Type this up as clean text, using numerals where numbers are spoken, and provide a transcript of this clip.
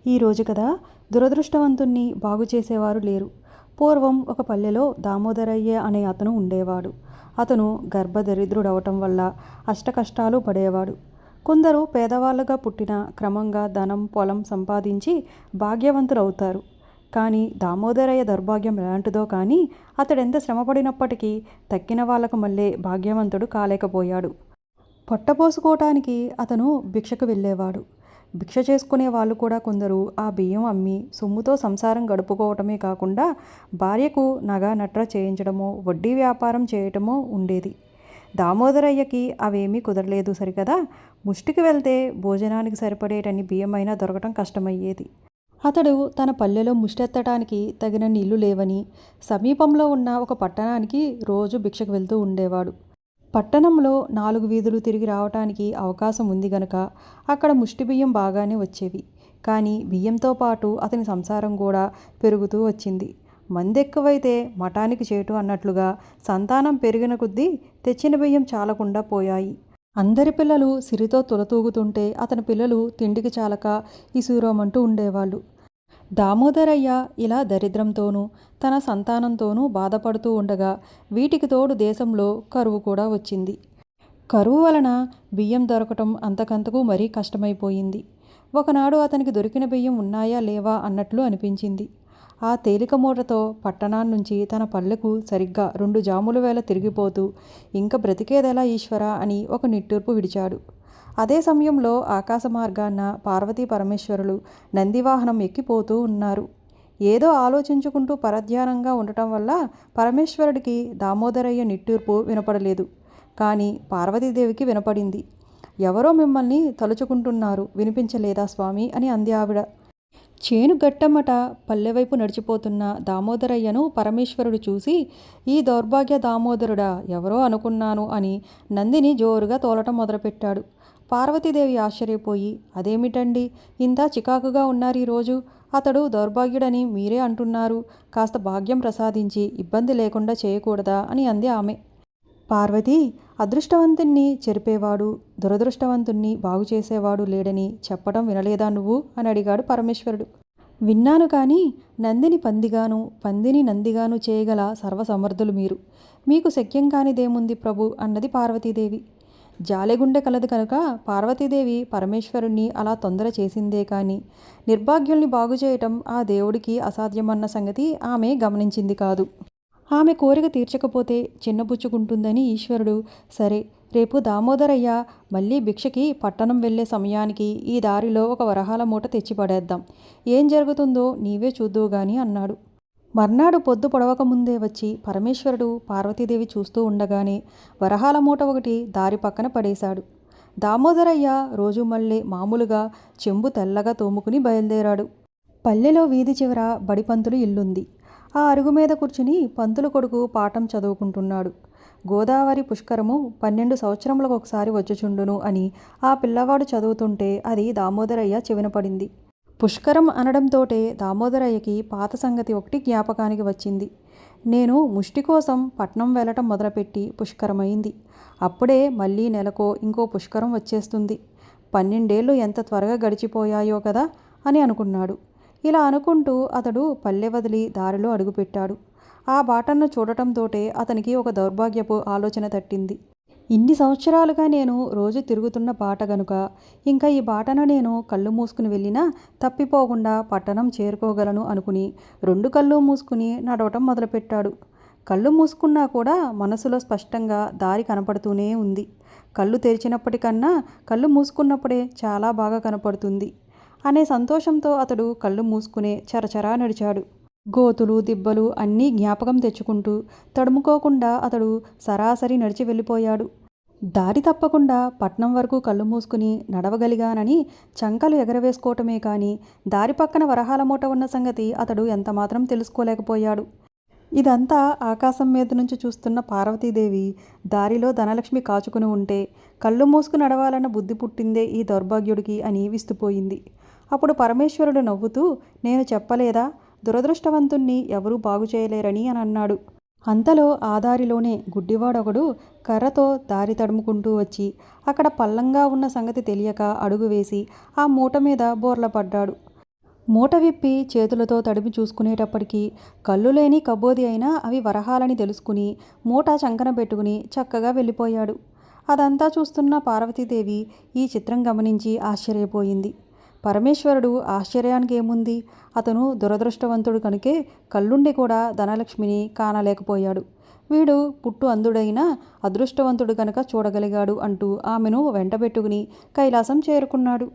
ఈరోజు కదా దురదృష్టవంతుణ్ణి బాగు చేసేవారు లేరు. పూర్వం ఒక పల్లెలో దామోదరయ్య అనే అతను ఉండేవాడు. అతను గర్భదరిద్రుడవటం వల్ల అష్టకష్టాలు పడేవాడు. కొందరు పేదవాళ్ళుగా పుట్టిన క్రమంగా ధనం పొలం సంపాదించి భాగ్యవంతులవుతారు. కానీ దామోదరయ్య దౌర్భాగ్యం ఎలాంటిదో కానీ అతడెంత శ్రమపడినప్పటికీ తక్కిన వాళ్ళకు మళ్ళీ భాగ్యవంతుడు కాలేకపోయాడు. పొట్టపోసుకోవటానికి అతను భిక్షకు వెళ్ళేవాడు. భిక్ష చేసుకునే వాళ్ళు కూడా కొందరు ఆ బియ్యం అమ్మి సొమ్ముతో సంసారం గడుపుకోవటమే కాకుండా భార్యకు నగ నట్ర చేయించడమో వడ్డీ వ్యాపారం చేయటమో ఉండేది. దామోదరయ్యకి అవేమీ కుదరలేదు సరికదా. ముష్టికి వెళ్తే భోజనానికి సరిపడేటన్ని బియ్యమైనా దొరకటం కష్టమయ్యేది. అతడు తన పల్లెలో ముష్టెత్తడానికి తగినన్ని ఇల్లు లేవని సమీపంలో ఉన్న ఒక పట్టణానికి రోజు భిక్షకు వెళ్తూ ఉండేవాడు. పట్టణంలో 4 వీధులు తిరిగి రావటానికి అవకాశం ఉంది గనక అక్కడ ముష్టి బియ్యం బాగానే వచ్చేవి. కానీ బియ్యంతో పాటు అతని సంసారం కూడా పెరుగుతూ వచ్చింది. మందెక్కువైతే మఠానికి చేటు అన్నట్లుగా సంతానం పెరిగిన కొద్దీ తెచ్చిన బియ్యం చాలకుండా పోయాయి. అందరి పిల్లలు సిరితో తులతూగుతుంటే అతని పిల్లలు తిండికి చాలక ఇసురోమంటూ ఉండేవాళ్ళు. దామోదరయ్య ఇలా దరిద్రంతోనూ తన సంతానంతోనూ బాధపడుతూ ఉండగా వీటికి తోడు దేశంలో కరువు కూడా వచ్చింది. కరువు వలన బియ్యం దొరకటం అంతకంతకు మరీ కష్టమైపోయింది. ఒకనాడు అతనికి దొరికిన బియ్యం ఉన్నాయా లేవా అన్నట్లు అనిపించింది. ఆ తేలిక మూటతో పట్టణాన్నుంచి తన పల్లెకు సరిగ్గా 2 జాముల వేళ తిరిగిపోతూ ఇంక బ్రతికేదెలా ఈశ్వరా అని ఒక నిట్టూర్పు విడిచాడు. అదే సమయంలో ఆకాశ మార్గాన పార్వతీ పరమేశ్వరులు నందివాహనం ఎక్కిపోతూ ఉన్నారు. ఏదో ఆలోచించుకుంటూ పరధ్యానంగా ఉండటం వల్ల పరమేశ్వరుడికి దామోదరయ్య నిట్టూర్పు వినపడలేదు. కానీ పార్వతీదేవికి వినపడింది. ఎవరో మిమ్మల్ని తలుచుకుంటున్నారు, వినిపించలేదా స్వామి అని అంది ఆవిడ. చేను గట్టమ్మట పల్లెవైపు నడిచిపోతున్న దామోదరయ్యను పరమేశ్వరుడు చూసి, ఈ దౌర్భాగ్య దామోదరుడా ఎవరో అనుకున్నాను అని నందిని జోరుగా తోలటం మొదలుపెట్టాడు. పార్వతీదేవి ఆశ్చర్యపోయి, అదేమిటండి ఇంత చికాకుగా ఉన్నారు ఈరోజు? అతడు దౌర్భాగ్యుడని మీరే అంటున్నారు. కాస్త భాగ్యం ప్రసాదించి ఇబ్బంది లేకుండా చేయకూడదా అని అంది ఆమె. పార్వతి, అదృష్టవంతుణ్ణి చెరిపేవాడు దురదృష్టవంతుణ్ణి బాగు చేసేవాడు లేడని చెప్పడం వినలేదా నువ్వు అని అడిగాడు పరమేశ్వరుడు. విన్నాను కానీ నందిని పందిగాను పందిని నందిగాను చేయగల సర్వసమర్థులు మీరు. మీకు శక్యం కానిదేముంది ప్రభు అన్నది పార్వతీదేవి. జాలెగుండె కలదు కనుక పార్వతీదేవి పరమేశ్వరుణ్ణి అలా తొందర చేసిందే కానీ నిర్భాగ్యుల్ని బాగు చేయటం ఆ దేవుడికి అసాధ్యమన్న సంగతి ఆమె గమనించింది కాదు. ఆమె కోరిక తీర్చకపోతే చిన్నబుచ్చుకుంటుందని ఈశ్వరుడు, సరే రేపు దామోదరయ్య మళ్ళీ భిక్షకి పట్టణం వెళ్ళే సమయానికి ఈ దారిలో ఒక వరహాల మూట తెచ్చిపడేద్దాం. ఏం జరుగుతుందో నీవే చూద్దువు గాని అన్నాడు. మర్నాడు పొద్దు పొడవక ముందే వచ్చి పరమేశ్వరుడు పార్వతీదేవి చూస్తూ ఉండగానే వరహాల మూట ఒకటి దారి పక్కన పడేశాడు. దామోదరయ్య రోజు మళ్ళీ మామూలుగా చెంబు తెల్లగా తోముకుని బయలుదేరాడు. పల్లెలో వీధి చివర బడిపంతులు ఇల్లుంది. ఆ అరుగు మీద కూర్చుని పంతులు కొడుకు పాఠం చదువుకుంటున్నాడు. గోదావరి పుష్కరము 12 సంవత్సరములకు ఒకసారి వచ్చుచుండును అని ఆ పిల్లవాడు చదువుతుంటే అది దామోదరయ్య చెవిన పడింది. పుష్కరం అనడంతోటే దామోదరయ్యకి పాత సంగతి ఒకటి జ్ఞాపకానికి వచ్చింది. నేను ముష్టి కోసం పట్నం వెళ్ళటం మొదలుపెట్టి పుష్కరమైంది. అప్పుడే మళ్ళీ నెలకో ఇంకో పుష్కరం వచ్చేస్తుంది. 12 ఏళ్ళు ఎంత త్వరగా గడిచిపోయాయో కదా అని అనుకున్నాడు. ఇలా అనుకుంటూ అతడు పల్లె వదిలి దారిలో అడుగుపెట్టాడు. ఆ బాటను చూడటంతోటే అతనికి ఒక దౌర్భాగ్యపు ఆలోచన తట్టింది. ఇన్ని సంవత్సరాలుగా నేను రోజు తిరుగుతున్న బాట గనుక ఇంకా ఈ బాటన నేను కళ్ళు మూసుకుని వెళ్ళినా తప్పిపోకుండా పట్టణం చేరుకోగలను అనుకుని 2 కళ్ళు మూసుకుని నడవటం మొదలుపెట్టాడు. కళ్ళు మూసుకున్నా కూడా మనసులో స్పష్టంగా దారి కనపడుతూనే ఉంది. కళ్ళు తెరిచినప్పటికన్నా కళ్ళు మూసుకున్నప్పుడే చాలా బాగా కనపడుతుంది అనే సంతోషంతో అతడు కళ్ళు మూసుకునే చరచరా నడిచాడు. గోతులు దిబ్బలు అన్నీ జ్ఞాపకం తెచ్చుకుంటూ తడుముకోకుండా అతడు సరాసరి నడిచి వెళ్ళిపోయాడు. దారి తప్పకుండా పట్నం వరకు కళ్ళు మూసుకుని నడవగలిగానని చంకలు ఎగరవేసుకోవటమే కానీ దారి పక్కన వరహాల మూట ఉన్న సంగతి అతడు ఎంతమాత్రం తెలుసుకోలేకపోయాడు. ఇదంతా ఆకాశం మీద నుంచి చూస్తున్న పార్వతీదేవి దారిలో ధనలక్ష్మి కాచుకుని ఉంటే కళ్ళు మూసుకు నడవాలన్న బుద్ధి పుట్టిందే ఈ దౌర్భాగ్యుడికి అని విస్తుపోయింది. అప్పుడు పరమేశ్వరుడు నవ్వుతూ, నేను చెప్పలేదా దురదృష్టవంతుణ్ణి ఎవరూ బాగు చేయలేరని అని అన్నాడు. అంతలో ఆ దారిలోనే గుడ్డివాడొకడు కర్రతో దారి తడుముకుంటూ వచ్చి అక్కడ పల్లంగా ఉన్న సంగతి తెలియక అడుగు వేసి ఆ మూట మీద బోర్లపడ్డాడు. మూట విప్పి చేతులతో తడిమి చూసుకునేటప్పటికీ కళ్ళు లేని కబోది అయినా అవి వరహాలని తెలుసుకుని మూట చంకన పెట్టుకుని చక్కగా వెళ్ళిపోయాడు. అదంతా చూస్తున్న పార్వతీదేవి ఈ చిత్రం గమనించి ఆశ్చర్యపోయింది. పరమేశ్వరుడు ఆశ్చర్యానికి ఏముంది, అతను దురదృష్టవంతుడు కనుకే కళ్ళుండి కూడా ధనలక్ష్మిని కానలేకపోయాడు. వీడు పుట్టు అందుడైనా అదృష్టవంతుడు కనుక చూడగలిగాడు అంటూ ఆమెను వెంటబెట్టుకుని కైలాసం చేరుకున్నాడు.